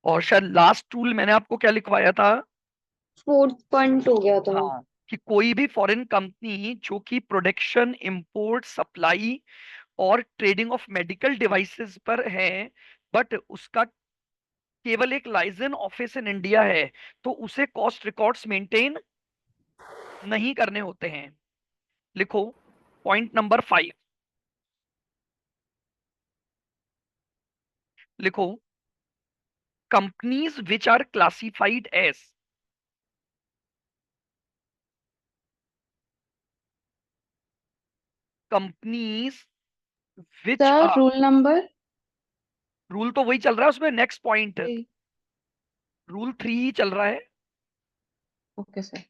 और शायद last tool मैंने आपको क्या लिखवाया था? फोर्थ पॉइंट हो गया था। हाँ, कि कोई भी फॉरेन कंपनी जो कि प्रोडक्शन, इंपोर्ट, सप्लाई और ट्रेडिंग ऑफ मेडिकल डिवाइसेस पर है, बट उसका केवल एक लाइसेंस ऑफिस इन इंडिया है, तो उसे कॉस्ट रिकॉर्ड्स मेंटेन नहीं करने होते हैं। लिखो पॉइंट नंबर 5। लिखो, companies which are classified as, companies which sir are, rule number. Rule तो वही चल रहा है उसमें, नेक्स्ट पॉइंट रूल 3 ही चल रहा है। Okay sir.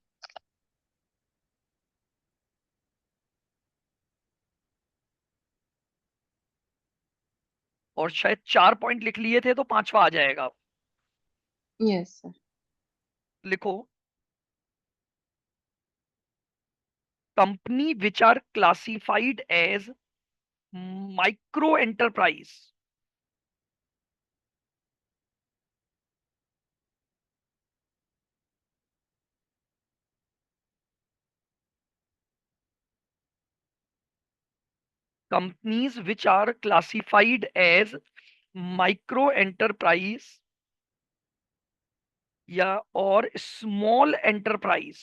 और शायद 4 पॉइंट लिख लिए थे तो पांचवा आ जाएगा। Yes sir. लिखो, company which are classified as micro enterprise, companies which are classified as micro enterprise या और स्मॉल एंटरप्राइज,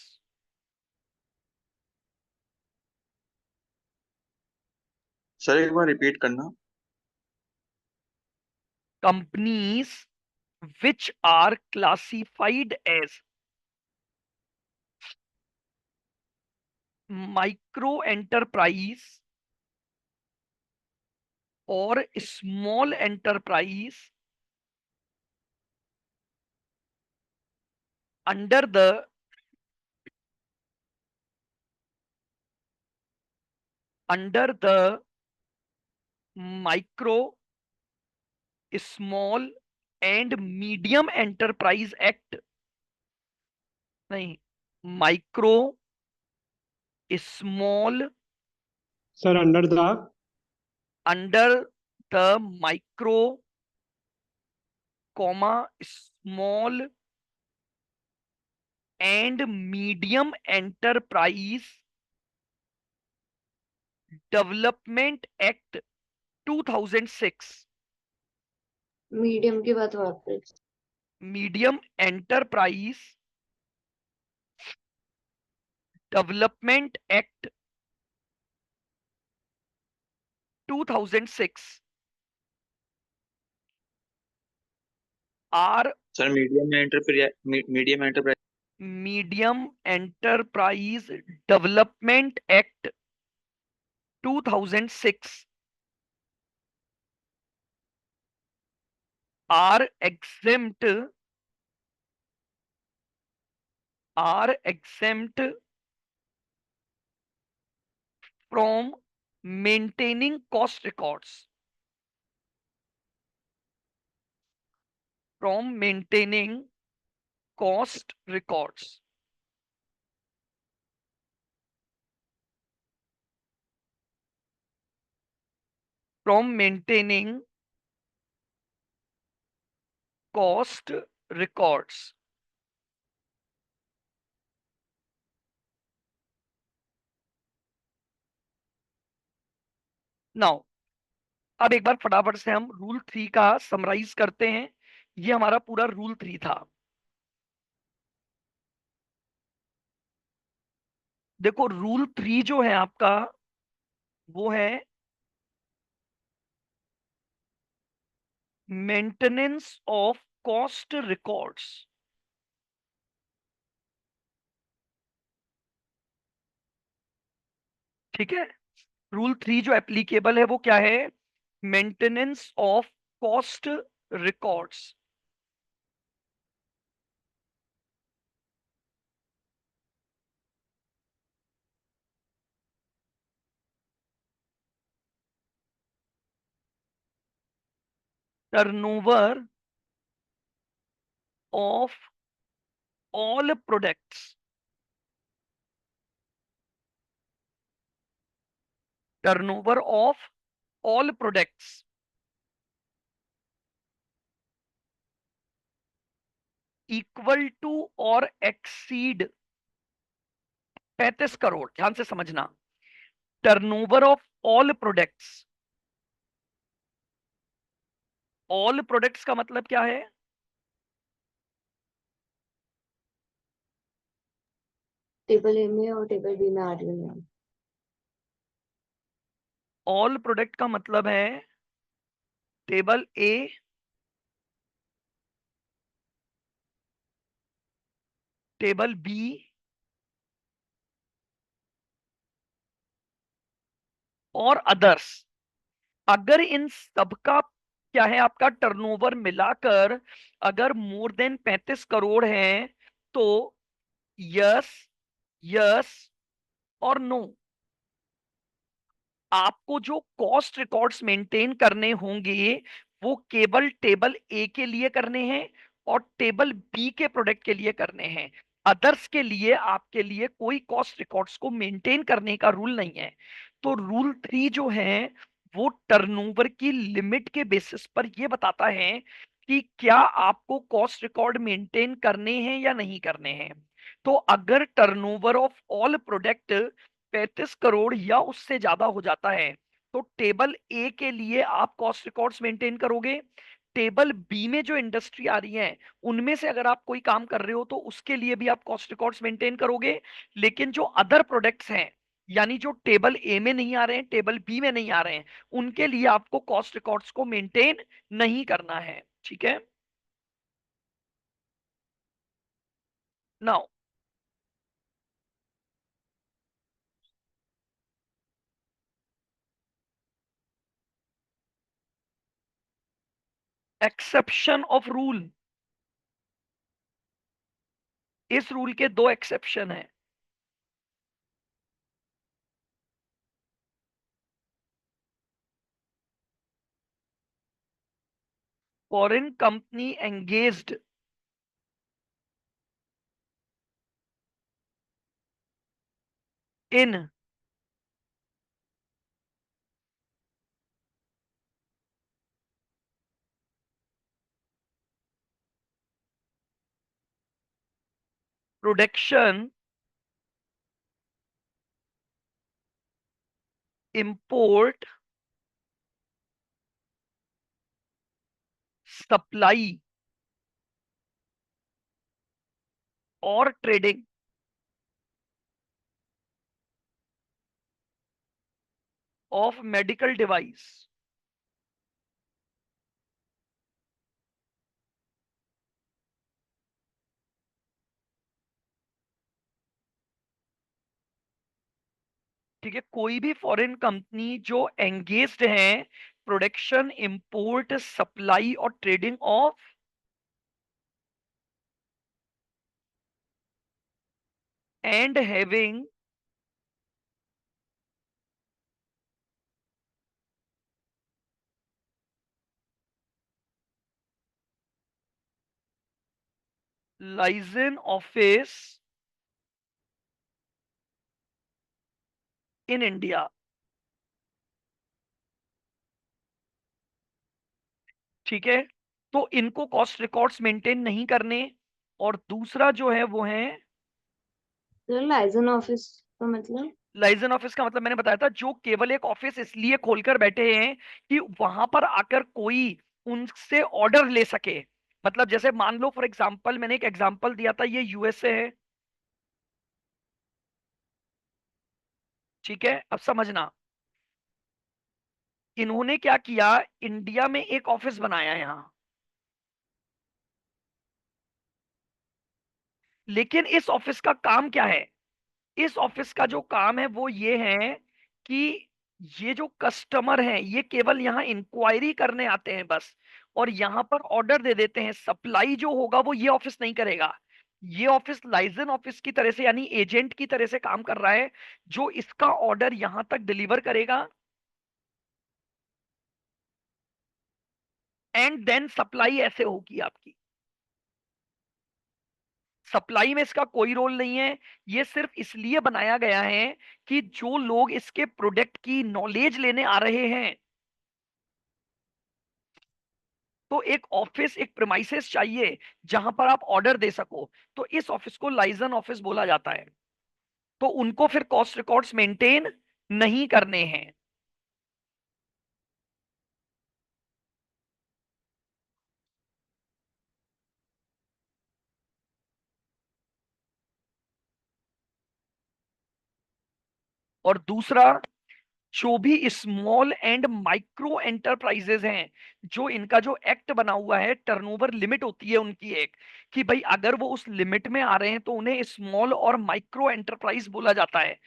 सर एक बार रिपीट करना। Companies which are classified as micro enterprise और small enterprise under the under the micro, small and medium enterprise act, नहीं, micro, small, sir under the under the micro, comma, small and medium enterprise development act 2006। Medium की बात वापस। Medium enterprise development act 2006 are, sir medium enterprise medium enterprise development act 2006 are exempt, are exempt from maintaining cost records, from maintaining cost records, from maintaining cost records. Now अब एक बार फटाफट से हम rule 3 का summarise करते हैं। ये हमारा पूरा रूल 3 था। देखो रूल 3 जो है आपका, वो है मेंटेनेंस ऑफ कॉस्ट रिकॉर्ड्स। ठीक है, रूल 3 जो एप्लीकेबल है वो क्या है? Maintenance of cost records. Turnover of all products, turnover of all products equal to और एक्सीड 35 करोड़, ध्यान से समझना, turnover of all products. All products का मतलब क्या है? टेबल ए में और टेबल बी में आ रही हूँ मैम। ऑल प्रोडक्ट का मतलब है टेबल ए, टेबल बी और अदर्स। अगर इन सबका क्या है, आपका टर्नओवर मिलाकर अगर मोर देन 35 करोड़ है, तो यस, यस और नो। आपको जो कॉस्ट रिकॉर्ड्स मेंटेन करने होंगे वो केवल टेबल ए के लिए करने हैं और टेबल बी के प्रोडक्ट के लिए करने हैं। अदर्स के लिए आपके लिए कोई कॉस्ट रिकॉर्ड्स को मेंटेन करने का रूल नहीं है। तो रूल 3 जो है वो टर्नओवर की लिमिट के बेसिस पर ये बताता है कि क्या आपको कॉस्ट रिकॉर्ड मेंटेन करने हैं या नहीं करने हैं। तो अगर turnover of all product 35 crore या उससे ज्यादा हो जाता है तो टेबल ए के लिए आप कॉस्ट रिकॉर्ड्स मेंटेन करोगे। टेबल बी में जो इंडस्ट्री आ रही है उनमें से अगर आप कोई काम कर रहे हो तो उसके लिए भी आप कॉस्ट रिकॉर्ड्स मेंटेन करोगे। लेकिन जो अदर प्रोडक्ट्स हैं, यानी जो टेबल ए में नहीं आ रहे हैं, टेबल बी में नहीं आ रहे हैं, उनके लिए आपको कॉस्ट रिकॉर्ड्स को मेंटेन नहीं करना है। ठीक है। Now exception of rule. इस रूल के दो एक्सेप्शन हैं। Foreign company engaged in production, import, supply और ट्रेडिंग ऑफ मेडिकल डिवाइस। ठीक है, कोई भी फॉरेन कंपनी जो एंगेज्ड है प्रोडक्शन, इंपोर्ट, सप्लाई और trading of and having licence office in India. ठीक है, तो इनको कॉस्ट रिकॉर्ड्स मेंटेन नहीं करने। और दूसरा जो है वो है सर लाइजन ऑफिस का मतलब? लाइसेंस ऑफिस का मतलब मैंने बताया था, जो केवल एक ऑफिस इसलिए खोलकर बैठे हैं कि वहां पर आकर कोई उनसे ऑर्डर ले सके। मतलब जैसे मान लो फॉर एग्जांपल, मैंने एक एग्जांपल दिया था, ये यूएसए है। ठीक है, अब समझना, इन्होंने क्या किया, इंडिया में एक ऑफिस बनाया यहाँ। लेकिन इस ऑफिस का काम क्या है? इस ऑफिस का जो काम है वो ये है कि ये जो कस्टमर हैं ये केवल यहाँ इंक्वायरी करने आते हैं बस, और यहाँ पर ऑर्डर दे देते हैं। सप्लाई जो होगा वो ये ऑफिस नहीं करेगा। ये ऑफिस लाइजन ऑफिस की तरह से, यानी एजेंट की तरह से काम कर रहा है, जो इसका ऑर्डर यहाँ तक डिलीवर करेगा एंड देन सप्लाई ऐसे होगी आपकी। सप्लाई में इसका कोई रोल नहीं है। ये सिर्फ इसलिए बनाया गया है कि जो लोग इसके प्रोडक्ट की नॉलेज लेने आ रहे हैं तो एक ऑफिस, एक प्रेमाइसेस चाहिए जहां पर आप ऑर्डर दे सको, तो इस ऑफिस को लाइजन ऑफिस बोला जाता है। तो उनको फिर कॉस्ट रिकॉर्ड्स मेंटेन नहीं करने हैं। और दूसरा, जो भी स्मॉल एंड माइक्रो एंटरप्राइजेज हैं, जो इनका जो एक्ट बना हुआ है, टर्नओवर लिमिट होती है उनकी एक, कि भाई अगर वो उस लिमिट में आ रहे हैं तो उन्हें स्मॉल और माइक्रो एंटरप्राइज बोला जाता है।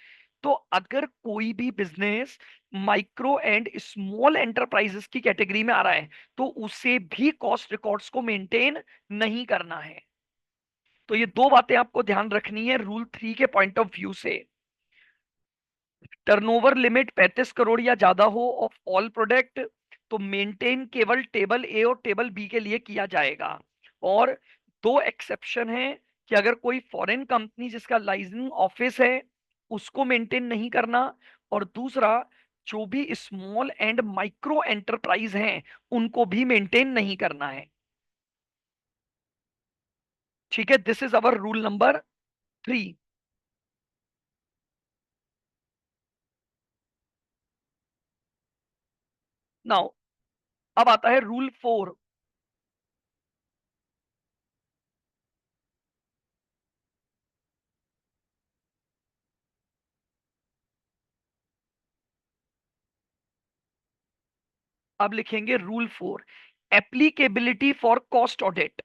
तो अगर कोई भी business micro and small enterprises की कैटेगरी में आ रहा है तो उसे भी कॉस्ट रिकॉर्ड्स को मेंटेन नहीं करना है। तो ये दो बातें आपको ध्यान रखनी है रूल 3 के पॉइंट ऑफ व्यू से। टर्नओवर लिमिट 35 करोड़ या ज्यादा हो ऑफ ऑल प्रोडक्ट, तो मेंटेन केवल टेबल ए और टेबल बी के लिए किया जाएगा। और दो एक्सेप्शन है, कि अगर कोई फॉरेन कंपनी जिसका लाइसेंस ऑफिस है उसको मेंटेन नहीं करना, और दूसरा, जो भी स्मॉल एंड माइक्रो एंटरप्राइज हैं उनको भी मेंटेन नहीं करना है। ठीक है, this is our rule number 3। Now अब आता है रूल 4। अब लिखेंगे rule 4, applicability for cost audit.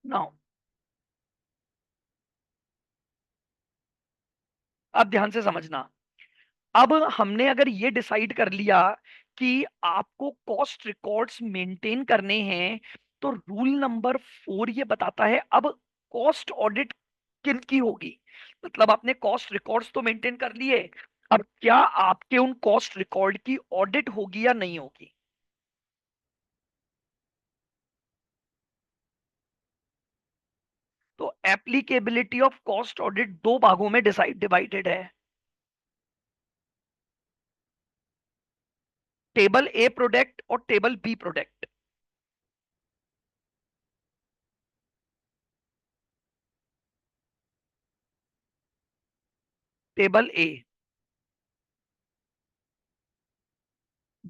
Now अब ध्यान से समझना। अब हमने अगर ये डिसाइड कर लिया कि आपको कॉस्ट रिकॉर्ड्स मेंटेन करने हैं, तो रूल नंबर 4 ये बताता है अब कॉस्ट ऑडिट किन की होगी। मतलब आपने कॉस्ट रिकॉर्ड्स तो मेंटेन कर लिए, अब क्या आपके उन कॉस्ट रिकॉर्ड की ऑडिट होगी या नहीं होगी। तो एप्लीकेबिलिटी ऑफ कॉस्ट ऑडिट दो भागों में डिवाइडेड है, टेबल ए प्रोडक्ट और table B product. Table A,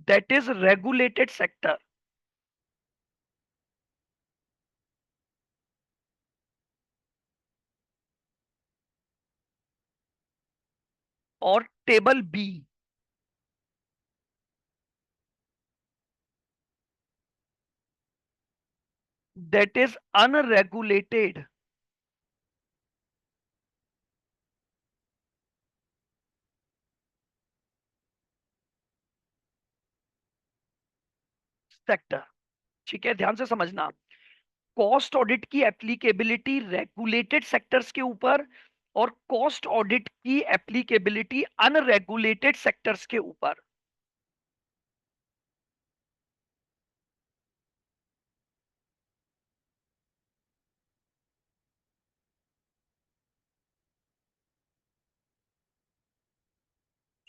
that is regulated sector. और table B, that is unregulated sector. ठीक है, ध्यान से समझना। कॉस्ट ऑडिट की एप्लीकेबिलिटी रेगुलेटेड सेक्टर्स के ऊपर, और कॉस्ट ऑडिट की एप्लीकेबिलिटी अनरेगुलेटेड सेक्टर्स के ऊपर।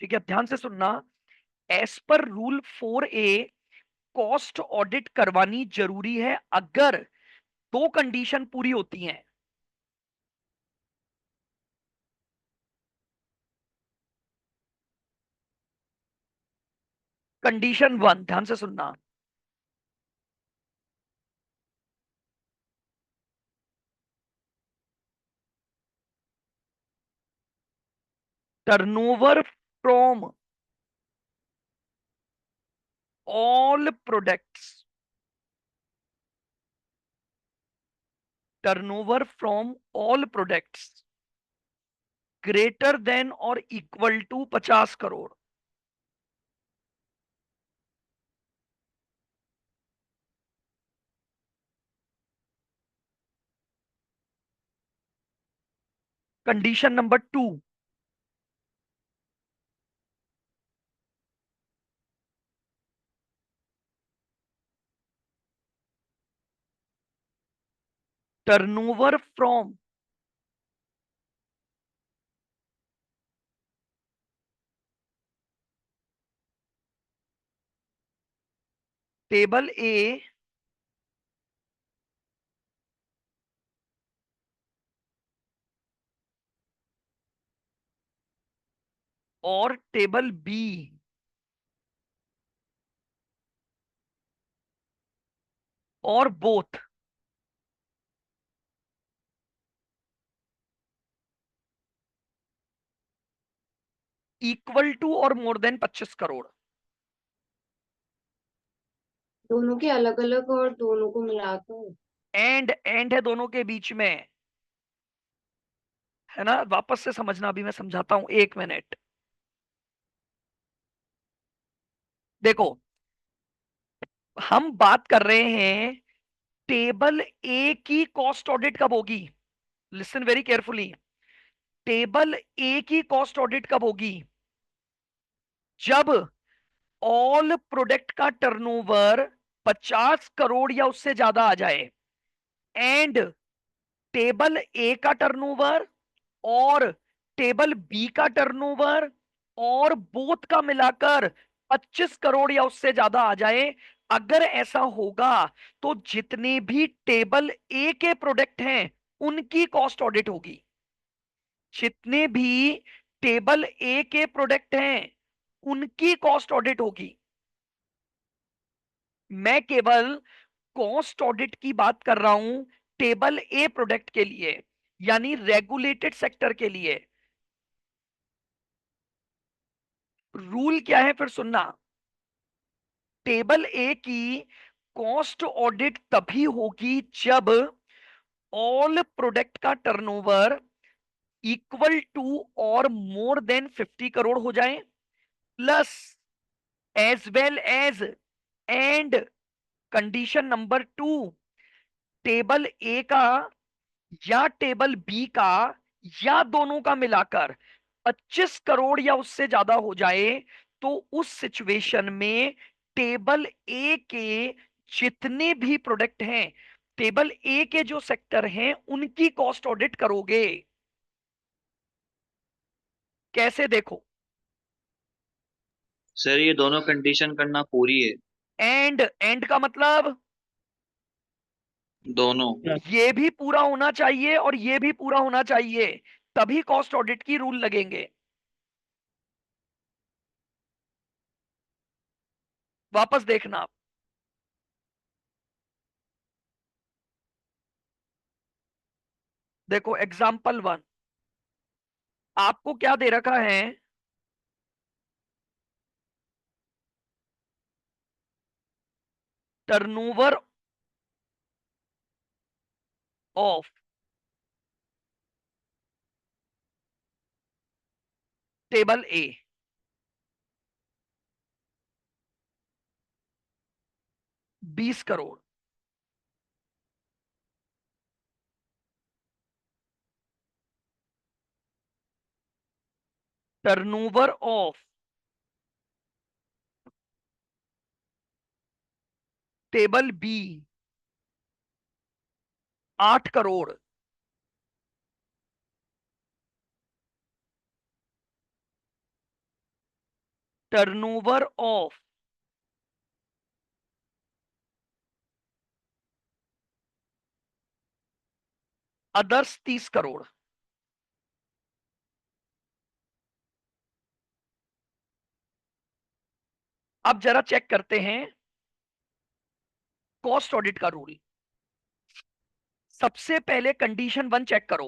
ठीक है, ध्यान से सुनना। As per rule 4A, cost audit करवानी जरूरी है अगर दो कंडीशन पूरी होती हैं। कंडीशन 1, ध्यान से सुनना। Turnover from all products, turnover from all products greater than और equal to 50 crore. Condition number 2, turnover from table A और टेबल बी और बोथ इक्वल टू और मोर देन 25 करोड़। दोनों के अलग अलग और दोनों को मिलाकर। एंड है दोनों के बीच में, है ना। वापस से समझना, अभी मैं समझाता हूं, 1 मिनट। देखो, हम बात कर रहे हैं टेबल ए की कॉस्ट ऑडिट कब होगी। Listen very carefully. टेबल ए की कॉस्ट ऑडिट कब होगी? जब ऑल प्रोडक्ट का टर्नओवर 50 करोड़ या उससे ज्यादा आ जाए, एंड टेबल ए का टर्नओवर और टेबल बी का टर्नओवर और बोथ का मिलाकर 25 करोड़ या उससे ज्यादा आ जाए। अगर ऐसा होगा तो जितने भी टेबल ए के प्रोडक्ट हैं उनकी कॉस्ट ऑडिट होगी। जितने भी टेबल ए के प्रोडक्ट हैं उनकी कॉस्ट ऑडिट होगी। मैं केवल कॉस्ट ऑडिट की बात कर रहा हूं टेबल ए प्रोडक्ट के लिए, यानी रेगुलेटेड सेक्टर के लिए। रूल क्या है फिर सुनना। टेबल ए की कॉस्ट ऑडिट तभी होगी जब ऑल प्रोडक्ट का टर्नओवर इक्वल टू और मोर देन 50 करोड़ हो जाए, plus as well as and condition number 2, table A का या टेबल बी का या दोनों का मिलाकर 25 करोड़ या उससे ज्यादा हो जाए, तो उस सिचुएशन में टेबल ए के जितने भी प्रोडक्ट हैं, टेबल ए के जो सेक्टर हैं उनकी कॉस्ट ऑडिट करोगे। कैसे? देखो, सर ये दोनों कंडीशन करना पूरी है। एंड का मतलब दोनों। ये भी पूरा होना चाहिए और ये भी पूरा होना चाहिए, तभी कॉस्ट ऑडिट की रूल लगेंगे। वापस देखना आप। देखो एग्जाम्पल 1, आपको क्या दे रखा है? Turnover of table A 20 crore, turnover of table B 8 crore, turnover of others 30 crore. अब जरा चेक करते हैं कॉस्ट ऑडिट का रूल। सबसे पहले कंडीशन 1 चेक करो,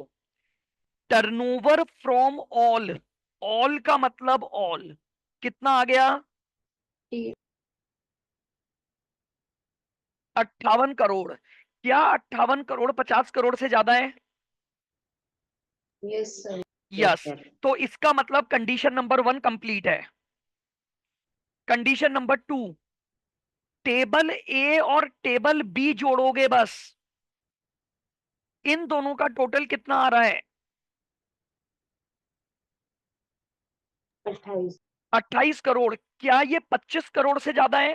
टर्नओवर फ्रॉम ऑल। ऑल का मतलब ऑल कितना आ गया? 58 करोड़। क्या 58 करोड़ 50 करोड़ से ज्यादा है? Yes sir. यस। तो इसका मतलब कंडीशन नंबर 1 कंप्लीट है। कंडीशन नंबर 2, टेबल ए और टेबल बी जोड़ोगे बस, इन दोनों का टोटल कितना आ रहा है? 28। 28 करोड़। क्या ये 25 करोड़ से ज्यादा है?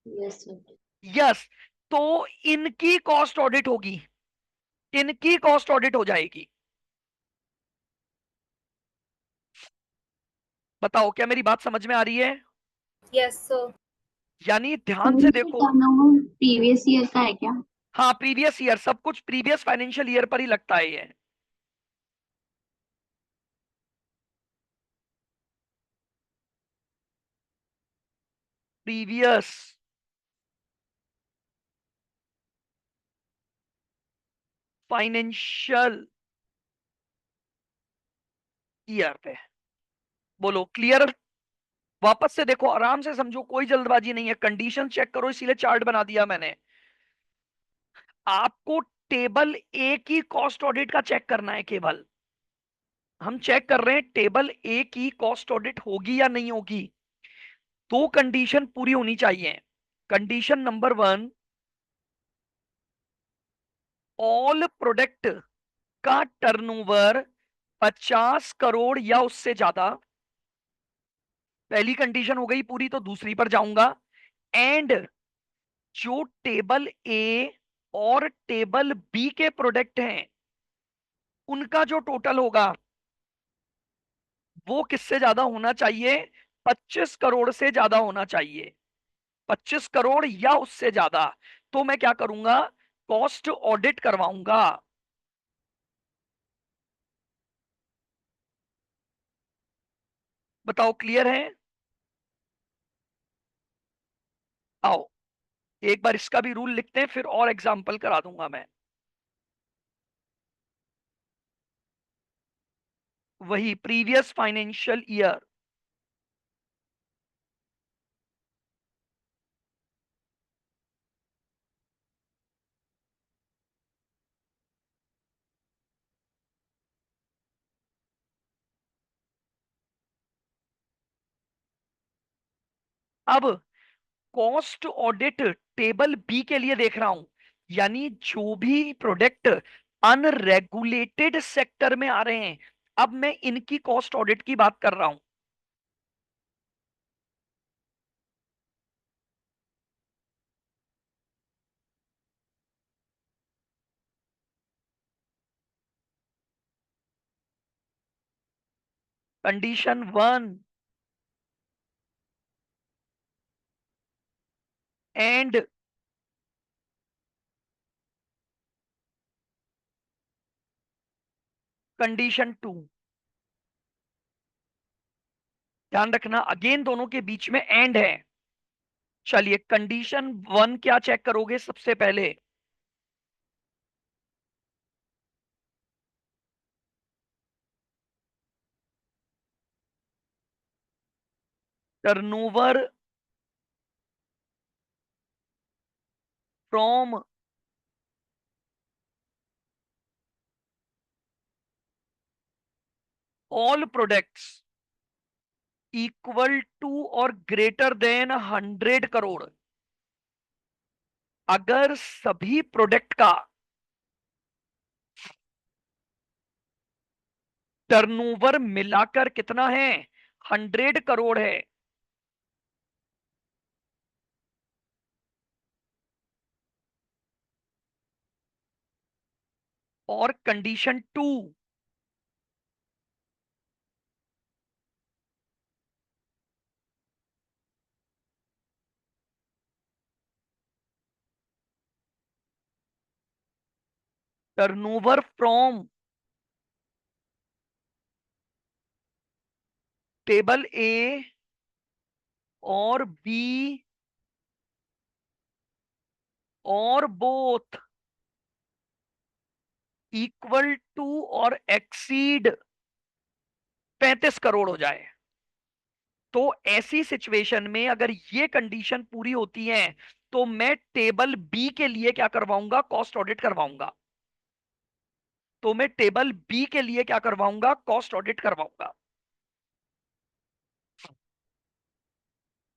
Yes sir. यस। तो इनकी कॉस्ट ऑडिट होगी। इनकी कॉस्ट ऑडिट हो जाएगी। बताओ क्या मेरी बात समझ में आ रही है? Yes sir. यानी ध्यान से देखो। टर्नओवर प्रीवियस ईयर का है क्या? हाँ, प्रीवियस ईयर, सब कुछ प्रीवियस फाइनेंशियल ईयर पर ही लगता है ये। प्रीवियस फाइनेंशियल ईयर पे। बोलो क्लियर? वापस से देखो, आराम से समझो, कोई जल्दबाजी नहीं है, कंडीशन चेक करो, इसीलिए चार्ट बना दिया मैंने। आपको टेबल ए की कॉस्ट ऑडिट का चेक करना है केवल। हम चेक कर रहे हैं टेबल ए की कॉस्ट ऑडिट होगी या नहीं होगी। दो कंडीशन पूरी होनी चाहिए। कंडीशन नंबर 1, ऑल प्रोडक्ट का टर्नओवर 50 करोड़ या उससे ज्यादा। पहली कंडीशन हो गई पूरी, तो दूसरी पर जाऊंगा। एंड जो टेबल ए और टेबल बी के प्रोडक्ट हैं, उनका जो टोटल होगा वो किससे ज्यादा होना चाहिए? 25 करोड़ से ज्यादा होना चाहिए। 25 करोड़ या उससे ज्यादा। तो मैं क्या करूंगा? कॉस्ट ऑडिट करवाऊंगा। बताओ क्लियर है? आओ एक बार इसका भी रूल लिखते हैं, फिर और एग्जांपल करा दूंगा मैं। वही प्रीवियस फाइनेंशियल ईयर। अब कॉस्ट ऑडिट टेबल बी के लिए देख रहा हूं, यानी जो भी प्रोडक्ट अनरेगुलेटेड सेक्टर में आ रहे हैं, अब मैं इनकी कॉस्ट ऑडिट की बात कर रहा हूं। Condition 1 and condition 2। ध्यान रखना, अगेन दोनों के बीच में एंड है। चलिए कंडीशन 1 क्या चेक करोगे सबसे पहले? Turnover from all products equal to और ग्रेटर देन 100 करोड़। अगर सभी प्रोडक्ट का टर्नओवर मिलाकर कितना है? 100 करोड़ है। और condition 2, turnover from table A और बी और बोथ इक्वल टू और एक्सीड 35 करोड़ हो जाए। तो ऐसी सिचुएशन में अगर ये कंडीशन पूरी होती है, तो मैं टेबल बी के लिए क्या करवाऊंगा? कॉस्ट ऑडिट करवाऊंगा। तो मैं टेबल बी के लिए क्या करवाऊंगा? कॉस्ट ऑडिट करवाऊंगा।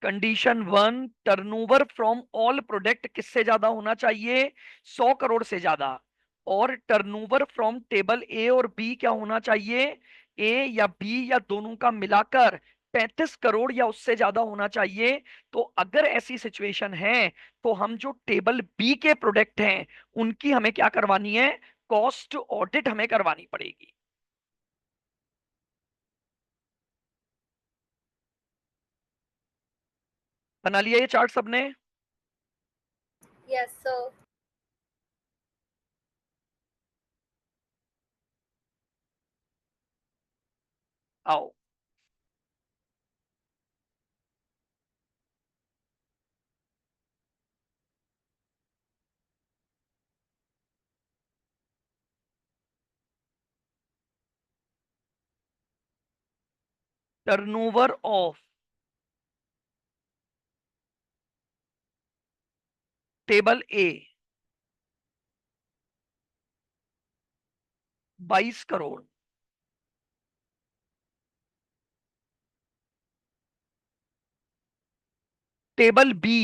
Condition 1, turnover from all product किससे ज्यादा होना चाहिए? 100 करोड़ से ज्यादा। और टर्नओवर फ्रॉम टेबल ए और बी क्या होना चाहिए? ए या बी या दोनों का मिलाकर 35 करोड़ या उससे ज्यादा होना चाहिए। तो अगर ऐसी सिचुएशन है, तो हम जो टेबल बी के प्रोडक्ट हैं, उनकी हमें क्या करवानी है? कॉस्ट ऑडिट हमें करवानी पड़ेगी। बना लिया ये चार्ट सबने? Yes, sir. आओ, turnover of table A 22 crore, table B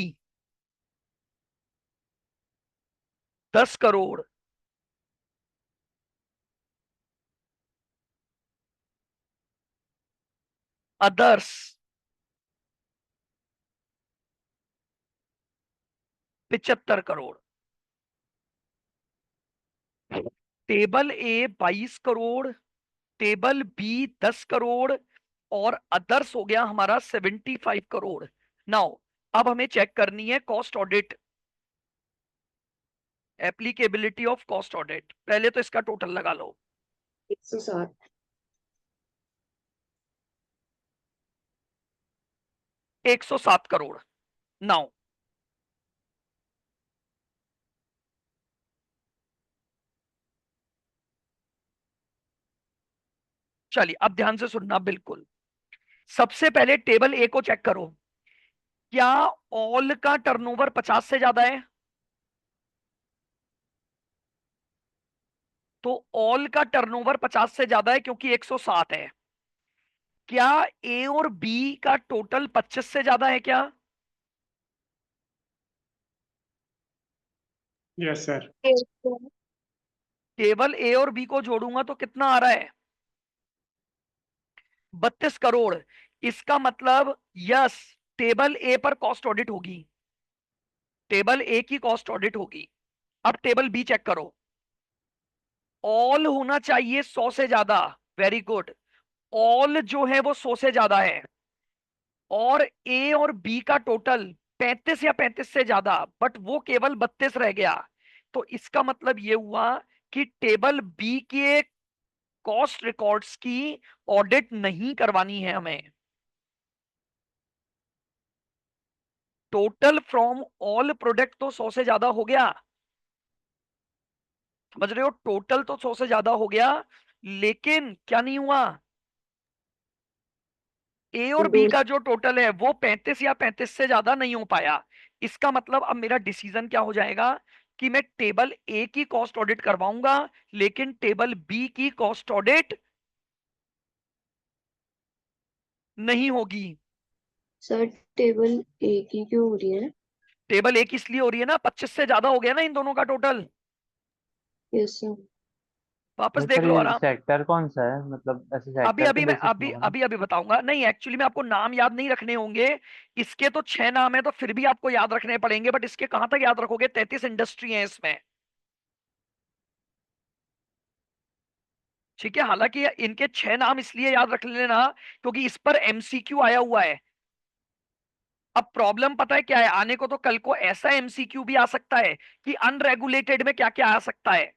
10 crore, others 75 crore. Table A 22 crore, table B 10 crore और अदर्स हो गया हमारा 75 करोड़। नाउ अब हमें चेक करनी है cost audit, applicability of cost audit. पहले तो इसका टोटल लगा लो। 107। 107 करोड़। नाउ चलिए अब ध्यान से सुनना बिल्कुल। सबसे पहले टेबल ए को चेक करो, क्या ऑल का टर्नओवर 50 से ज्यादा है? तो ऑल का टर्नओवर 50 से ज्यादा है क्योंकि 107 है। क्या ए और बी का टोटल 25 से ज्यादा है क्या? Yes sir. Yes, sir. Table A और बी को जोड़ूंगा तो कितना आ रहा है? 32 करोड़। इसका मतलब यस, टेबल ए पर कॉस्ट ऑडिट होगी, टेबल ए की कॉस्ट ऑडिट होगी। अब टेबल बी चेक करो, ऑल होना चाहिए 100 से ज्यादा। वेरी गुड, ऑल जो है वो 100 से ज्यादा है और ए और बी का टोटल 35 या 35 से ज्यादा, बट वो केवल 32 रह गया। तो इसका मतलब ये हुआ कि टेबल बी के कॉस्ट रिकॉर्ड्स की ऑडिट नहीं करवानी है हमें। टोटल फ्रॉम ऑल प्रोडक्ट तो 100 से ज्यादा हो गया, समझ रहे हो? टोटल तो 100 से ज्यादा हो गया, लेकिन क्या नहीं हुआ, ए और बी दो का जो टोटल है वो 35 या 35 से ज्यादा नहीं हो पाया। इसका मतलब अब मेरा डिसीजन क्या हो जाएगा कि मैं टेबल ए की कॉस्ट ऑडिट करवाऊंगा लेकिन टेबल बी की कॉस्ट ऑडिट नहीं होगी। सर, टेबल ए की क्यों हो रही है? टेबल ए की इसलिए हो रही है ना, 25 से ज्यादा हो गया ना इन दोनों का टोटल। Yes sir. वापस नहीं देख सर, लो ये आराम। सेक्टर कौन सा है? मतलब ऐसे अभी सेक्टर के अभी मैं बेसिस में अभी होगा ना? अभी अभी बताऊंगा। नहीं, एक्चुअली में आपको नाम याद नहीं रखने होंगे। इसके तो 6 नाम है तो फिर भी आपको याद रखने पड़ेंगे, बट इसके कहां तक याद रखोगे? 33 इंडस्ट्री है इसमें। ठीक है, हालांकि इनके 6 नाम इसलिए याद रख लेना क्योंकि इस पर एमसीक्यू आया हुआ है। अब प्रॉब्लम पता है क्या है, आने को तो कल को ऐसा एमसीक्यू भी आ सकता है कि अनरेगुलेटेड में क्या क्या आ सकता है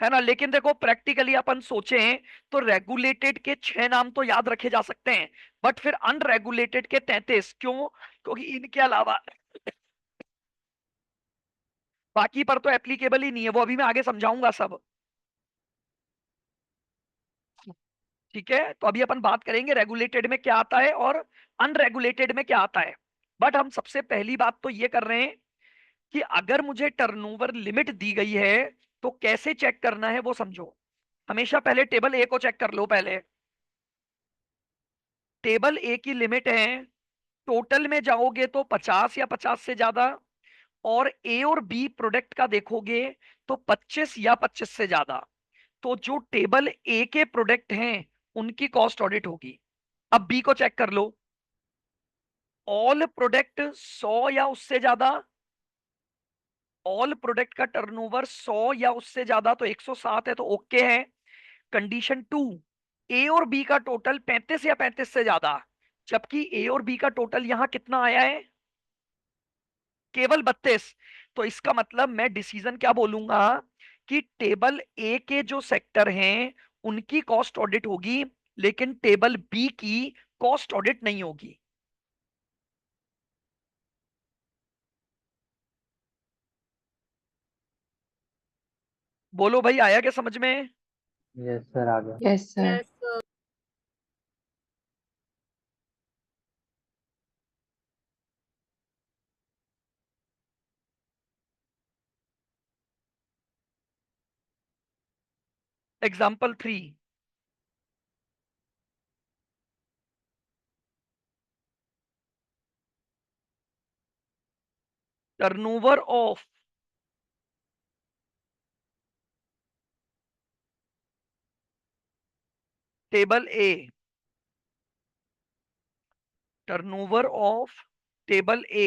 ना? लेकिन देखो प्रैक्टिकली अपन सोचें तो रेगुलेटेड के 6 नाम तो याद रखे जा सकते हैं, बट फिर अनरेगुलेटेड के 33 क्यों? क्योंकि इनके अलावा बाकी पर तो एप्लीकेबल ही नहीं है, वो अभी मैं आगे समझाऊंगा सब। ठीक है, तो अभी अपन बात करेंगे रेगुलेटेड में क्या आता है और अनरेगुलेटेड में क्या आता है। बट हम सबसे पहली बात तो ये कर रहे हैं कि अगर मुझे टर्नओवर लिमिट दी गई है तो कैसे चेक करना है वो समझो। हमेशा पहले टेबल ए को चेक कर लो। पहले टेबल ए की लिमिट है, टोटल में जाओगे तो 50 या 50 से ज्यादा, और ए और बी प्रोडक्ट का देखोगे तो 25 या 25 से ज्यादा। तो जो टेबल ए के प्रोडक्ट हैं उनकी कॉस्ट ऑडिट होगी। अब बी को चेक कर लो, ऑल प्रोडक्ट 100 या उससे ज्यादा, ऑल प्रोडक्ट का टर्नओवर 100 या उससे ज्यादा तो 107 है, तो ओके है। कंडीशन 2, ए और बी का टोटल 35 या 35 से ज्यादा, जबकि ए और बी का टोटल यहां कितना आया है, केवल 32। तो इसका मतलब मैं डिसीजन क्या बोलूंगा कि टेबल ए के जो सेक्टर हैं उनकी कॉस्ट ऑडिट होगी, लेकिन टेबल बी की कॉस्ट ऑडिट नहीं होगी। बोलो भाई, आया क्या समझ में? यस सर, आ गया। Yes sir. Yes sir. Example 3, turnover of table A, turnover of table A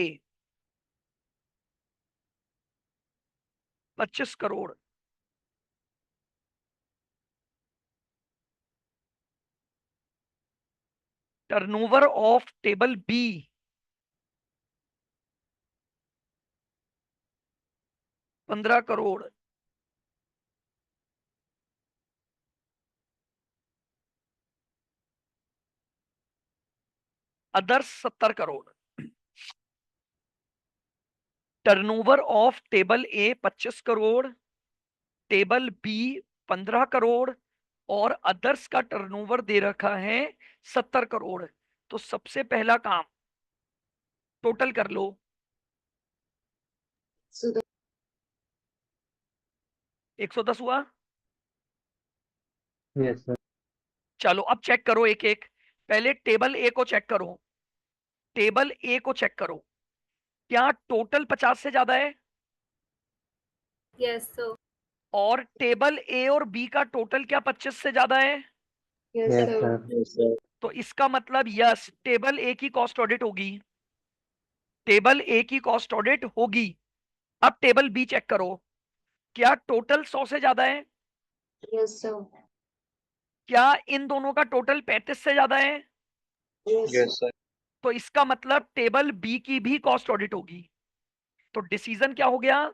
25 crore, turnover of table B 15 crore, others 70 crore. Turnover of table A 25 crore, table B 15 crore, और अदर्स का टर्नओवर दे रखा है 70 करोड़। तो सबसे पहला काम, टोटल कर लो। सुधा 110 हुआ। Yes sir. चलो अब चेक करो एक एक। पहले टेबल ए को चेक करो, टेबल ए को चेक करो, क्या टोटल 50 से ज्यादा है? Yes sir. और टेबल ए और बी का टोटल क्या 25 से ज्यादा है? Yes yes sir. सर। तो इसका मतलब यस, टेबल ए की कॉस्ट ऑडिट होगी, टेबल ए की कॉस्ट ऑडिट होगी। अब टेबल बी चेक करो, क्या टोटल 100 से ज्यादा है? Yes sir. क्या इन दोनों का टोटल 35 से ज्यादा है? Yes yes sir. सर। तो इसका मतलब टेबल बी की भी कॉस्ट ऑडिट होगी। तो डिसीजन क्या हो गया,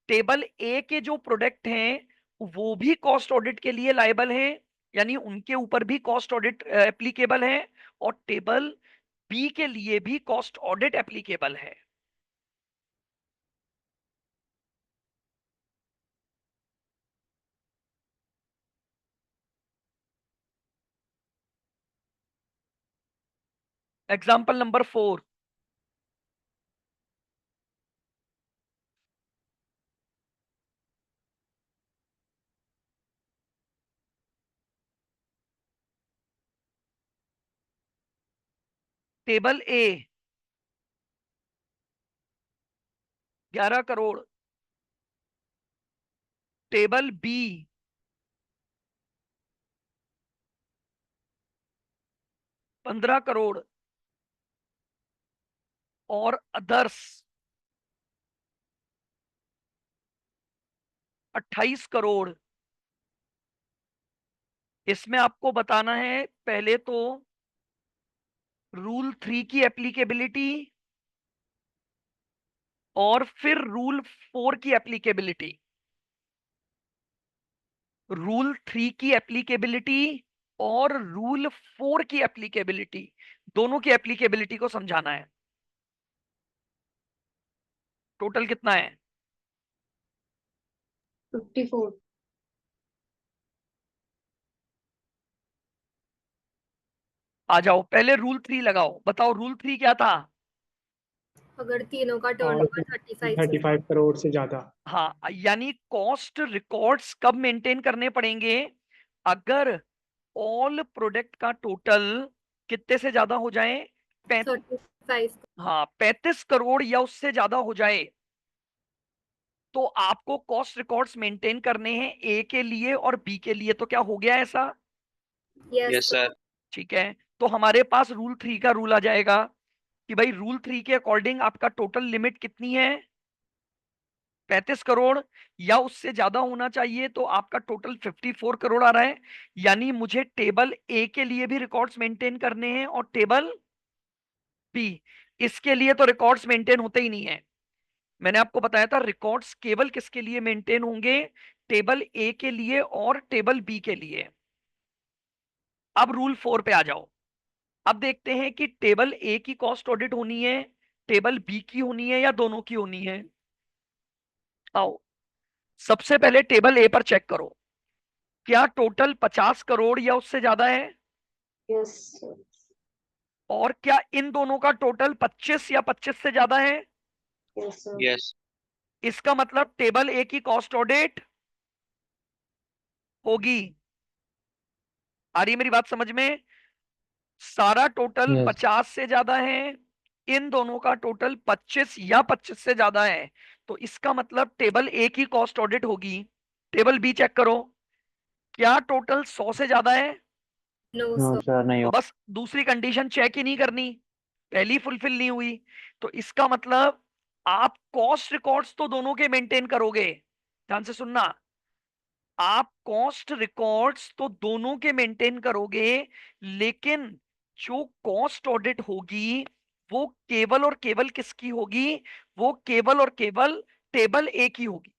टेबल ए के जो प्रोडक्ट हैं वो भी कॉस्ट ऑडिट के लिए लायबल हैं, यानी उनके ऊपर भी कॉस्ट ऑडिट एप्लीकेबल है, और टेबल बी के लिए भी कॉस्ट ऑडिट एप्लीकेबल है। एग्जाम्पल नंबर 4, टेबल ए 11 करोड़, टेबल बी 15 करोड़, और अदर्स 28 करोड़। इसमें आपको बताना है पहले तो रूल 3 की एप्लीकेबिलिटी, और फिर रूल 4 की एप्लीकेबिलिटी। रूल 3 की एप्लीकेबिलिटी और रूल 4 की एप्लीकेबिलिटी, दोनों की एप्लीकेबिलिटी को समझाना है। टोटल कितना है? 54। आ जाओ, पहले रूल 3 लगाओ, बताओ रूल 3 क्या था? अगर तीनों का और टर्नओवर 35 से 35 करोड़ से ज्यादा। हाँ, यानी कॉस्ट रिकॉर्ड्स कब मेंटेन करने पड़ेंगे, अगर ऑल प्रोडक्ट का टोटल कितने से ज्यादा हो जाए, 35। हाँ 35 करोड़ या उससे ज्यादा हो जाए, तो आपको कॉस्ट रिकॉर्ड्स मेंटेन करने हैं ए के लिए और बी के लिए। तो क्या हो गया ऐसा? Yes yes sir. सर। ठीक है, तो हमारे पास रूल 3 का रूल आ जाएगा कि भाई रूल 3 के अकॉर्डिंग आपका टोटल लिमिट कितनी है, 35 करोड़ या उससे ज्यादा होना चाहिए, तो आपका टोटल 54 करोड़ आ रहा है। यानी मुझे टेबल ए के लिए भी रिकॉर्ड्स मेंटेन करने हैं और टेबल बी, इसके लिए तो रिकॉर्ड्स मेंटेन होते ही नहीं है। मैंने आपको बताया था रिकॉर्ड्स केवल किसके लिए मेंटेन होंगे, टेबल ए के लिए और टेबल बी के लिए। अब रूल 4 पे आ जाओ। अब देखते हैं कि टेबल ए की कॉस्ट ऑडिट होनी है, टेबल बी की होनी है, या दोनों की होनी है। आओ, सबसे पहले टेबल ए पर चेक करो, क्या टोटल 50 करोड़ या उससे ज्यादा है, यस और क्या इन दोनों का टोटल 25 या 25 से ज्यादा है। यस सर यस इसका मतलब टेबल ए की कॉस्ट ऑडिट होगी। आ रही है मेरी बात समझ में? सारा टोटल यस 50 से ज्यादा है, इन दोनों का टोटल 25 या 25 से ज्यादा है, तो इसका मतलब टेबल ए की कॉस्ट ऑडिट होगी। टेबल बी चेक करो, क्या टोटल 100 से ज्यादा है, नो नो सर। सर नहीं तो हो। बस दूसरी कंडीशन चेक ही नहीं करनी, पहली फुलफिल नहीं हुई। तो इसका मतलब आप कॉस्ट रिकॉर्ड्स तो दोनों के मेंटेन करोगे, ध्यान से सुनना, आप कॉस्ट रिकॉर्ड्स तो दोनों के मेंटेन करोगे, लेकिन जो कॉस्ट ऑडिट होगी वो केवल और केवल किसकी होगी, वो केवल और केवल टेबल ए की होगी।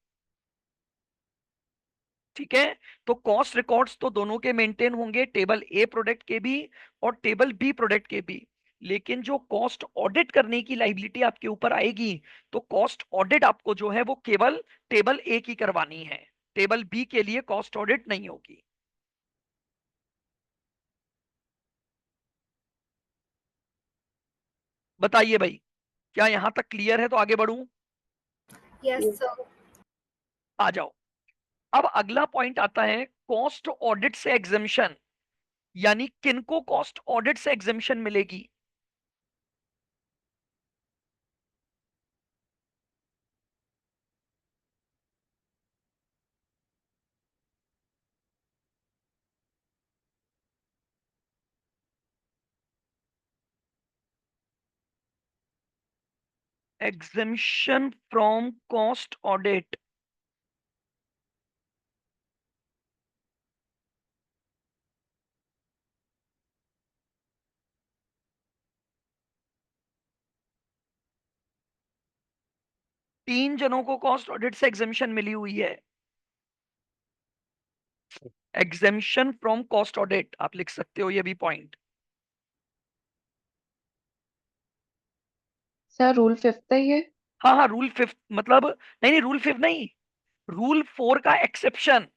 ठीक है, तो कॉस्ट रिकॉर्ड्स तो दोनों के मेंटेन होंगे, टेबल ए प्रोडक्ट के भी और टेबल बी प्रोडक्ट के भी, लेकिन जो कॉस्ट ऑडिट करने की लाइबिलिटी आपके ऊपर आएगी, तो कॉस्ट ऑडिट आपको जो है वो केवल टेबल ए की करवानी है, टेबल बी के लिए कॉस्ट ऑडिट नहीं होगी। बताइए भाई, क्या यहां तक क्लियर है? तो आगे बढ़ूं? Yes sir. आ जाओ। अब अगला पॉइंट आता है कॉस्ट ऑडिट से एग्जेम्पशन, यानी किनको कॉस्ट ऑडिट से एग्जेम्पशन मिलेगी। एग्जेम्पशन फ्रॉम कॉस्ट ऑडिट, तीन जनों को कॉस्ट ऑडिट से एग्जेम्पशन मिली हुई है। एग्जेम्पशन फ्रॉम कॉस्ट ऑडिट आप लिख सकते हो, ये भी पॉइंट। सर रूल 5 है ये। हाँ हाँ, रूल 5 मतलब, नहीं नहीं, रूल 5 नहीं, रूल 4 का एक्सेप्शन।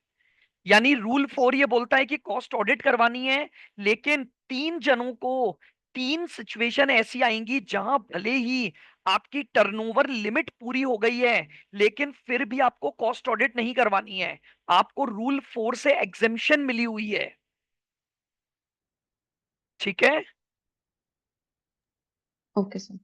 यानी रूल 4 ये बोलता है कि कॉस्ट ऑडिट करवानी है, लेकिन तीन जनों को, तीन सिचुएशन ऐसी आएंगी जहां भले ही आपकी टर्नओवर लिमिट पूरी हो गई है, लेकिन फिर भी आपको कॉस्ट ऑडिट नहीं करवानी है, आपको रूल 4 से एग्जेम्पशन मिली हुई है। ठीक है, okay sir.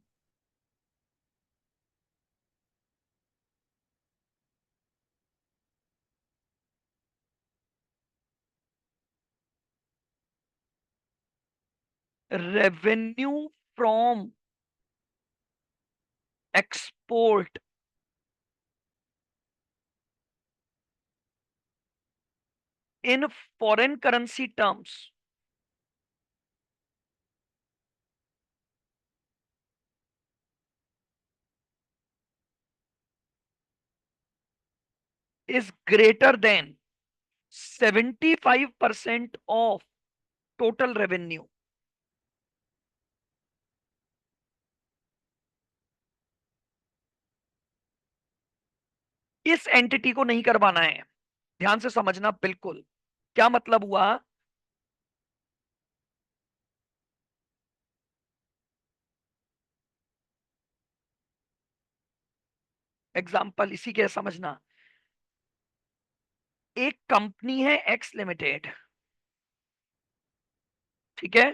Revenue from export in foreign currency terms is greater than 75% of total revenue। इस एंटिटी को नहीं करवाना है, ध्यान से समझना बिल्कुल। क्या मतलब हुआ? एग्जाम्पल इसी के समझना, एक कंपनी है एक्स लिमिटेड, ठीक है,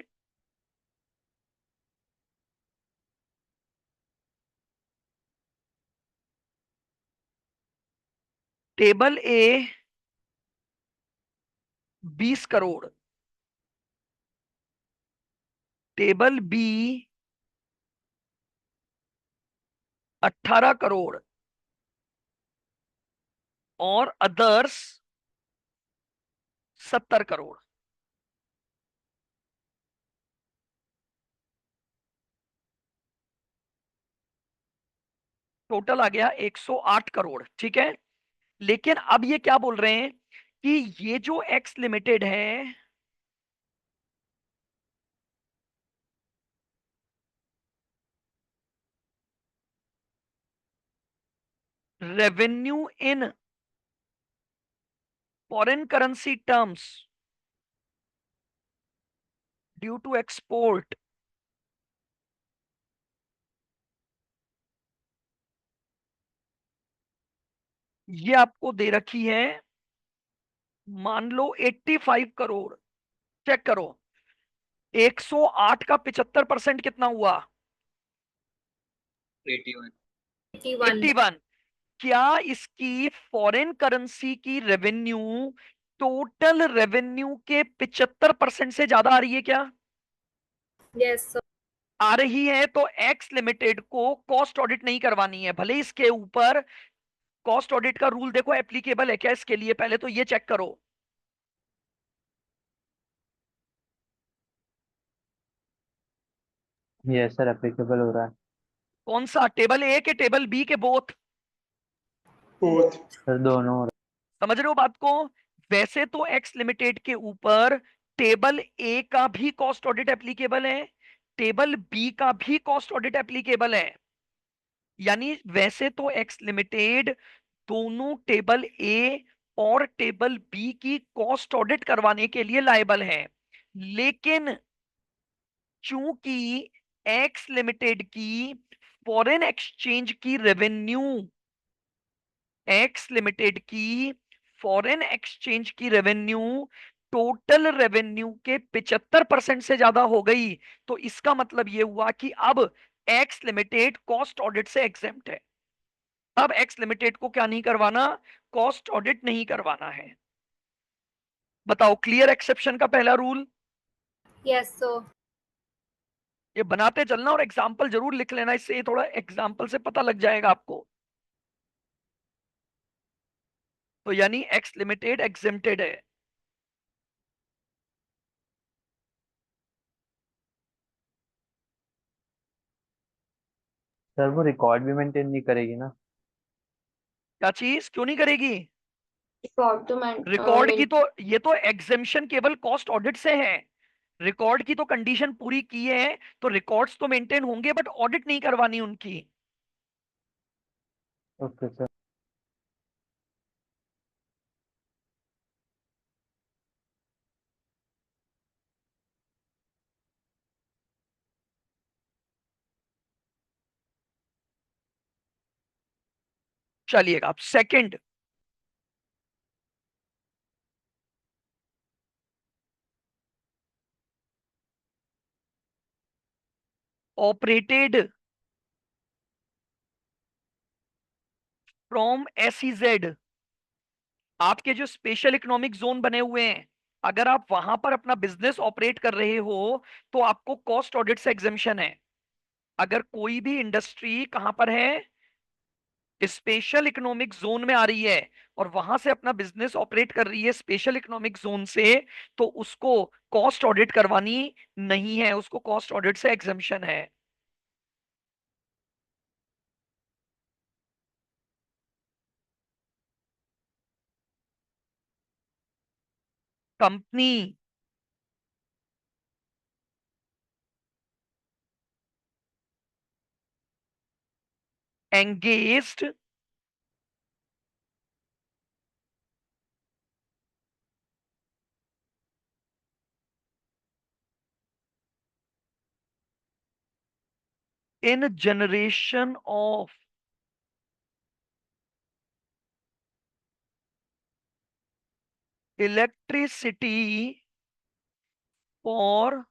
table A 20 crore, table B 18 crore, और अदर्स 70 करोड़। टोटल आ गया 108 करोड़, ठीक है। लेकिन अब ये क्या बोल रहे हैं कि ये जो एक्स लिमिटेड है, revenue in foreign currency terms due to export ये आपको दे रखी है, मान लो 85 करोड़। चेक करो, 108 का 75% कितना हुआ? 81। 81. 81। क्या इसकी फॉरेन करेंसी की रेवेन्यू टोटल रेवेन्यू के 75% से ज्यादा आ रही है क्या? Yes, sir. आ रही है तो एक्स लिमिटेड को कॉस्ट ऑडिट नहीं करवानी है। भले इसके ऊपर कॉस्ट ऑडिट का रूल देखो एप्लीकेबल है क्या इसके लिए, पहले तो ये चेक करो। यस सर, एप्लीकेबल हो रहा है। कौन सा, टेबल ए के टेबल बी के बोथ? बोथ। सर दोनों हो समझ रहे हो बात को? वैसे तो एक्स लिमिटेड के ऊपर टेबल ए का भी कॉस्ट ऑडिट एप्लीकेबल है, टेबल बी का भी कॉस्ट ऑडिट एप्लीकेबल है। यानी वैसे तो एक्स लिमिटेड दोनों टेबल ए और टेबल बी की कॉस्ट ऑडिट करवाने के लिए लायबल है। लेकिन चूंकि एक्स लिमिटेड की फॉरेन एक्सचेंज की रेवेन्यू, एक्स लिमिटेड की फॉरेन एक्सचेंज की रेवेन्यू टोटल रेवेन्यू के 75% से ज्यादा हो गई, तो इसका मतलब यह हुआ कि अब एक्स लिमिटेड कॉस्ट ऑडिट से एग्जेम्प्ट है। अब एक्स लिमिटेड को क्या नहीं करवाना? कॉस्ट ऑडिट नहीं करवाना है। बताओ, क्लियर एक्सेप्शन का पहला रूल? Yes, sir. ये बनाते चलना और एग्जाम्पल जरूर लिख लेना, इससे ये थोड़ा एग्जाम्पल से पता लग जाएगा आपको। तो यानी एक्स लिमिटेड एग्जेम्प्टेड है। सर, वो रिकॉर्ड भी मेंटेन नहीं करेगी ना? क्या चीज क्यों नहीं करेगी? रिकॉर्ड तो रिकॉर्ड की तो, ये तो एग्जेम्पशन केवल कॉस्ट ऑडिट से है। रिकॉर्ड की तो कंडीशन पूरी की है, तो रिकॉर्ड्स तो मेंटेन होंगे बट ऑडिट नहीं करवानी उनकी। Okay sir. चलिएगा आप सेकंड, ऑपरेटेड फ्रॉम एसईजेड। आपके जो स्पेशल इकोनॉमिक जोन बने हुए हैं, अगर आप वहां पर अपना बिजनेस ऑपरेट कर रहे हो तो आपको कॉस्ट ऑडिट से एग्जेम्पशन है। अगर कोई भी इंडस्ट्री कहां पर है, स्पेशल इकोनॉमिक जोन में आ रही है और वहां से अपना बिजनेस ऑपरेट कर रही है स्पेशल इकोनॉमिक जोन से, तो उसको कॉस्ट ऑडिट करवानी नहीं है, उसको कॉस्ट ऑडिट से एग्जेम्पशन है। Company engaged in generation of electricity for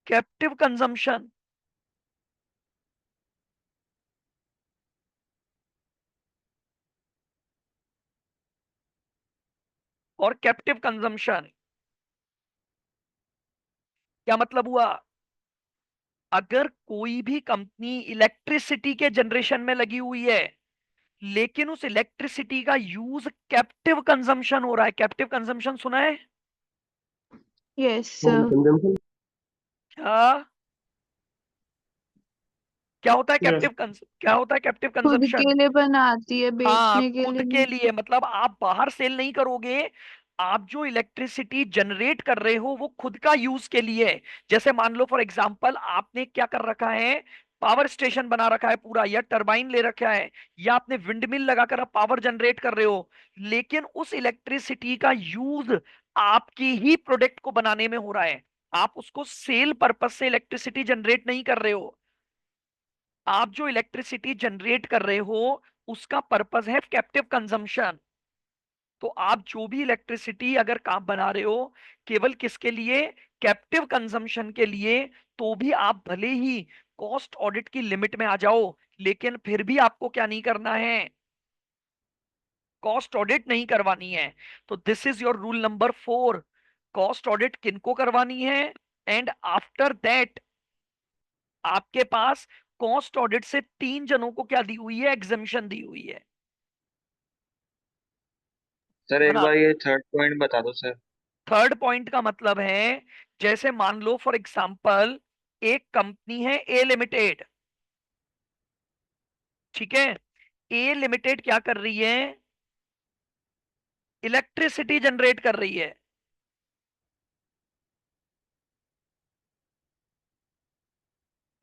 captive consumption. और कैप्टिव कंजम्पशन क्या मतलब हुआ? अगर कोई भी कंपनी इलेक्ट्रिसिटी के जनरेशन में लगी हुई है, लेकिन उस इलेक्ट्रिसिटी का यूज कैप्टिव कंजम्पशन हो रहा है। कैप्टिव कंजम्पशन सुना है यस होम सर। कंजम्पशन। क्या? क्या होता है यस। क्या होता है कैप्टिव खुद कंजम्पशन? के लिए बनाती है, हाँ, बेचने के खुद लिए के नहीं। लिए, मतलब आप बाहर सेल नहीं करोगे। आप जो इलेक्ट्रिसिटी जनरेट कर रहे हो वो खुद का यूज के लिए है। जैसे मान लो फॉर एग्जांपल आपने क्या कर रखा है, पावर स्टेशन बना रखा है पूरा, या टरबाइन ले रखा है, या आपने विंड मिल लगाकर आप पावर जनरेट कर रहे हो, लेकिन उस इलेक्ट्रिसिटी का यूज आपकी ही प्रोडक्ट को बनाने में हो रहा है। आप उसको सेल पर्पज से इलेक्ट्रिसिटी जनरेट नहीं कर रहे हो। आप जो इलेक्ट्रिसिटी जनरेट कर रहे हो उसका पर्पस है कैप्टिव कंजम्पशन। तो आप जो भी इलेक्ट्रिसिटी अगर काम बना रहे हो केवल किसके लिए, कैप्टिव कंजम्पशन के लिए, तो भी आप भले ही कॉस्ट ऑडिट की लिमिट में आ जाओ, लेकिन फिर भी आपको क्या नहीं करना है, कॉस्ट ऑडिट नहीं करवानी है। तो this is your rule number 4। Cost audit किनको करवानी है, एंड आफ्टर दैट आपके पास कॉस्ट ऑडिट से 3 जनों को क्या दी हुई है, एग्जम्पशन दी हुई है। सर एक बना बार ये थर्ड पॉइंट बता दो सर। थर्ड पॉइंट का मतलब है, जैसे मान लो फॉर एग्जांपल एक कंपनी है ए लिमिटेड, ठीक है। ए लिमिटेड क्या कर रही है, इलेक्ट्रिसिटी जनरेट कर रही है।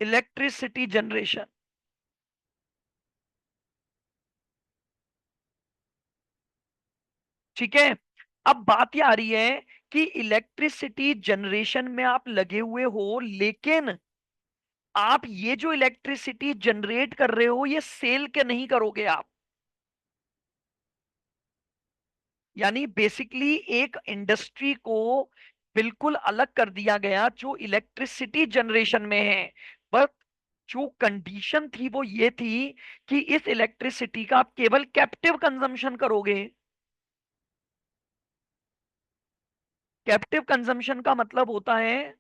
इलेक्ट्रिसिटी जनरेशन, ठीक है। अब बात ये आ रही है कि इलेक्ट्रिसिटी जनरेशन में आप लगे हुए हो, लेकिन आप ये जो इलेक्ट्रिसिटी जनरेट कर रहे हो ये सेल के नहीं करोगे आप। यानी बेसिकली एक इंडस्ट्री को बिल्कुल अलग कर दिया गया जो इलेक्ट्रिसिटी जनरेशन में है। बट जो कंडीशन थी वो ये थी कि इस इलेक्ट्रिसिटी का आप केवल कैप्टिव कंजम्पशन करोगे। कैप्टिव कंजम्पशन का मतलब होता है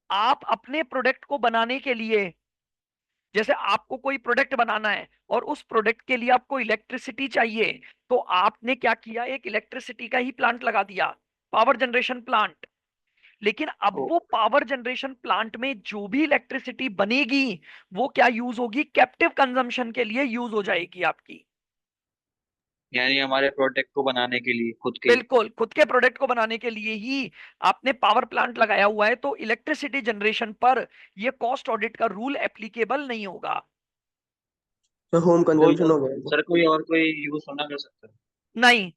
आप अपने प्रोडक्ट को बनाने के लिए, जैसे आपको कोई प्रोडक्ट बनाना है और उस प्रोडक्ट के लिए आपको इलेक्ट्रिसिटी चाहिए, तो आपने क्या किया, एक इलेक्ट्रिसिटी का ही प्लांट लगा दिया, पावर जनरेशन प्लांट। लेकिन अब ओ, वो पावर जनरेशन प्लांट में जो भी इलेक्ट्रिसिटी बनेगी वो क्या यूज होगी, कैप्टिव कंजम्पशन के लिए यूज हो जाएगी आपकी। यानी हमारे प्रोडक्ट को बनाने के लिए खुद के। बिल्कुल, खुद के प्रोडक्ट को बनाने के लिए ही आपने पावर प्लांट लगाया हुआ है, तो इलेक्ट्रिसिटी जनरेशन पर ये कॉस्ट ऑडिट का रूल एप्लीकेबल नहीं होगा। तो होम कोई कंजम्पशन हो गया वो। सर कोई और कोई यूज होना कर सकता है? नहीं,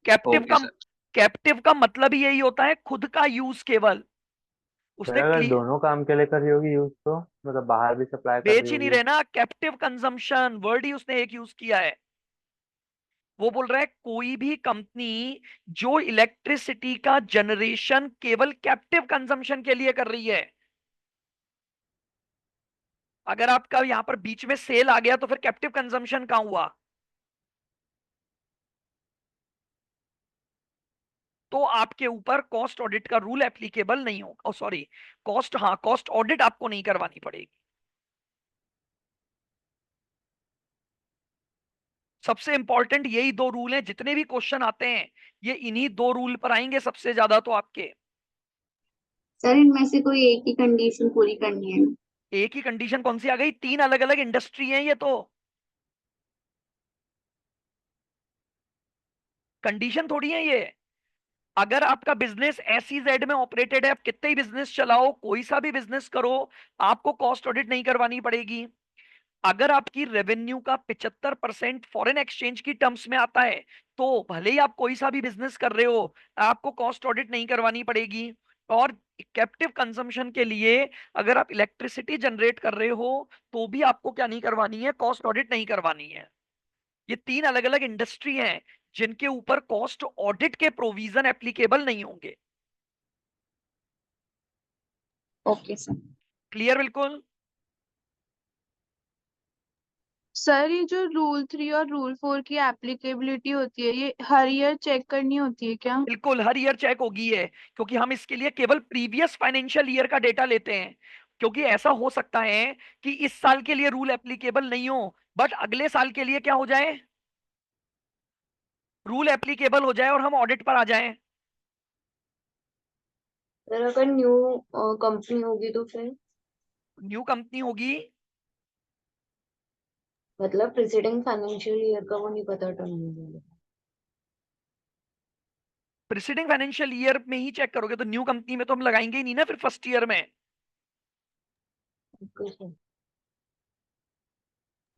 कैप्टिव ओके का सर। कैप्टिव का मतलब ही यही होता है, खुद का यूज केवल। सर उसने अगर दोनों काम के लिए कर रही होगी यूज तो मतलब बाहर भी सप्लाई कर बेच रही ही नहीं होगी। रहे ना, कैप्टिव कंजम्पशन वर्ड ही उसने एक यूज किया है। वो बोल रहा है कोई भी कंपनी जो इलेक्ट्रिसिटी का जनरेशन केवल कैप्टिव कंजम्पशन के लिए कर रही है। अगर आपका यहां पर बीच में सेल आ गया तो फिर कैप्टिव कंजम्पशन कहां हुआ। तो आपके ऊपर कॉस्ट ऑडिट का रूल एप्लीकेबल नहीं होगा, सॉरी, कॉस्ट, हाँ, कॉस्ट ऑडिट आपको नहीं करवानी पड़ेगी। सबसे इंपॉर्टेंट यही 2 रूल हैं, जितने भी क्वेश्चन आते हैं ये इन्हीं 2 रूल पर आएंगे सबसे ज्यादा तो आपके। सर इनमें से कोई एक ही कंडीशन पूरी करनी है। एक ही कंडीशन कौन सी आ गई, 3 अलग अलग इंडस्ट्री हैं ये तो, कंडीशन थोड़ी है ये। अगर आपका बिजनेस SEZ में ऑपरेटेड है, आप कितने ही बिजनेस चलाओ, कोई सा भी बिजनेस करो, आपको कॉस्ट ऑडिट नहीं करवानी पड़ेगी। अगर आपकी रेवेन्यू का 75% फॉरेन एक्सचेंज की टर्म्स में आता है, तो भले ही आप कोई सा भी बिजनेस कर रहे हो, आपको कॉस्ट ऑडिट नहीं करवानी पड़ेगी। और कैप्टिव कंजम्पशन के लिए अगर आप इलेक्ट्रिसिटी जनरेट कर रहे हो तो भी आपको क्या नहीं करवानी है, कॉस्ट ऑडिट नहीं करवानी है। ये 3 अलग अलग इंडस्ट्री हैं जिनके ऊपर कॉस्ट ऑडिट के प्रोविजन एप्लीकेबल नहीं होंगे। Okay sir. क्लियर बिल्कुल। सर ये जो रूल 3 और रूल 4 की एप्लीकेबिलिटी होती है, ये हर ईयर चेक करनी होती है क्या? बिल्कुल हर ईयर चेक होगी है, क्योंकि हम इसके लिए केवल प्रीवियस फाइनेंशियल ईयर का डेटा लेते हैं। क्योंकि ऐसा हो सकता है कि इस साल के लिए रूल एप्लीकेबल नहीं हो, बट अगले साल के लिए क्या हो जाए, रूल एप्लीकेबल हो जाए और हम ऑडिट पर आ जाएं। सर अगर न्यू कंपनी होगी तो फिर न्यू कंपनी होगी, मतलब प्रीसीडिंग फाइनेंशियल ईयर का वो नहीं पता टर्म। प्रीसीडिंग फाइनेंशियल ईयर में ही चेक करोगे तो न्यू कंपनी में तो हम लगाएंगे ही नहीं ना फिर फर्स्ट ईयर में। Okay sir.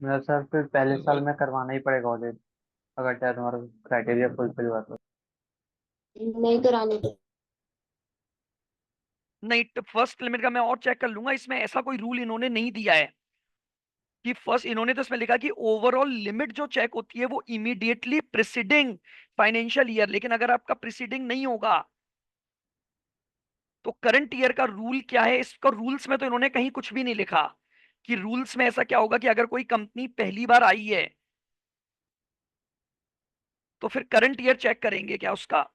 मेरा सर फिर पहले साल में करवाना ही पड़ेगा ऑडिट, अगर चाहे तुम्हारा क्राइटेरिया फुलफिल हुआ तो। नहीं कराने तो नहीं, तो फर्स्ट लिमिट का मैं और चेक कर लूंगा, इसमें ऐसा कोई रूल इन्होंने नहीं दिया है कि फर्स्ट, इन्होंने तो इसमें लिखा कि ओवरऑल लिमिट जो चेक होती है वो इमीडिएटली प्रीसीडिंग फाइनेंशियल ईयर, लेकिन अगर आपका प्रीसीडिंग नहीं होगा तो करंट ईयर का रूल क्या है, इसका रूल्स में तो इन्होंने कहीं कुछ भी नहीं लिखा कि रूल्स में ऐसा क्या होगा कि अगर कोई कंपनी पहली बार आई है तो फिर करंट ईयर चेक करेंगे क्या उसका।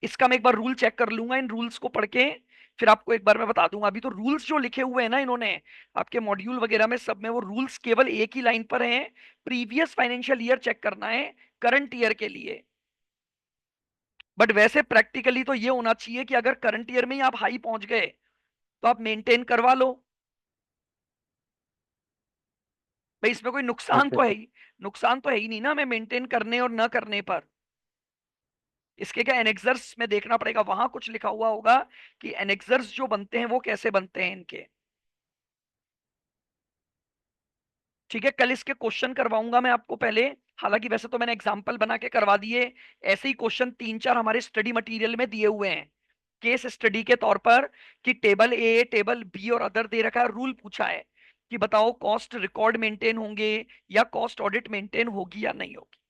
इसका मैं एक बार रूल चेक कर लूंगा, इन रूल्स को पढ़ के फिर आपको एक बार मैं बता दूंगा। अभी तो रूल्स जो लिखे हुए हैं ना इन्होंने आपके मॉड्यूल वगैरह में सब में, वो रूल्स केवल एक ही लाइन पर हैं, प्रीवियस फाइनेंशियल ईयर चेक करना है करंट ईयर के लिए। बट वैसे प्रैक्टिकली तो ये होना चाहिए कि अगर करंट ईयर में ही आप हाई पहुंच गए तो आप मेंटेन करवा लो भाई, इसमें कोई नुकसान ओके तो है सर। ही, नुकसान तो है ही नहीं ना हमें मेंटेन करने और न करने पर। इसके क्या एनेक्सर्स में देखना पड़ेगा, वहां कुछ लिखा हुआ होगा कि एनेक्सर्स जो बनते हैं वो कैसे बनते हैं इनके। ठीक है, कल इसके क्वेश्चन करवाऊंगा मैं आपको पहले, हालांकि वैसे तो मैंने एग्जाम्पल बना के करवा दिए। ऐसे ही क्वेश्चन 3-4 हमारे स्टडी मटेरियल में दिए हुए हैं केस स्टडी के तौर पर, कि टेबल ए टेबल बी और अदर दे रखा है, रूल पूछा है कि बताओ कॉस्ट रिकॉर्ड मेंटेन होंगे या कॉस्ट ऑडिट मेंटेन होगी या नहीं होगी।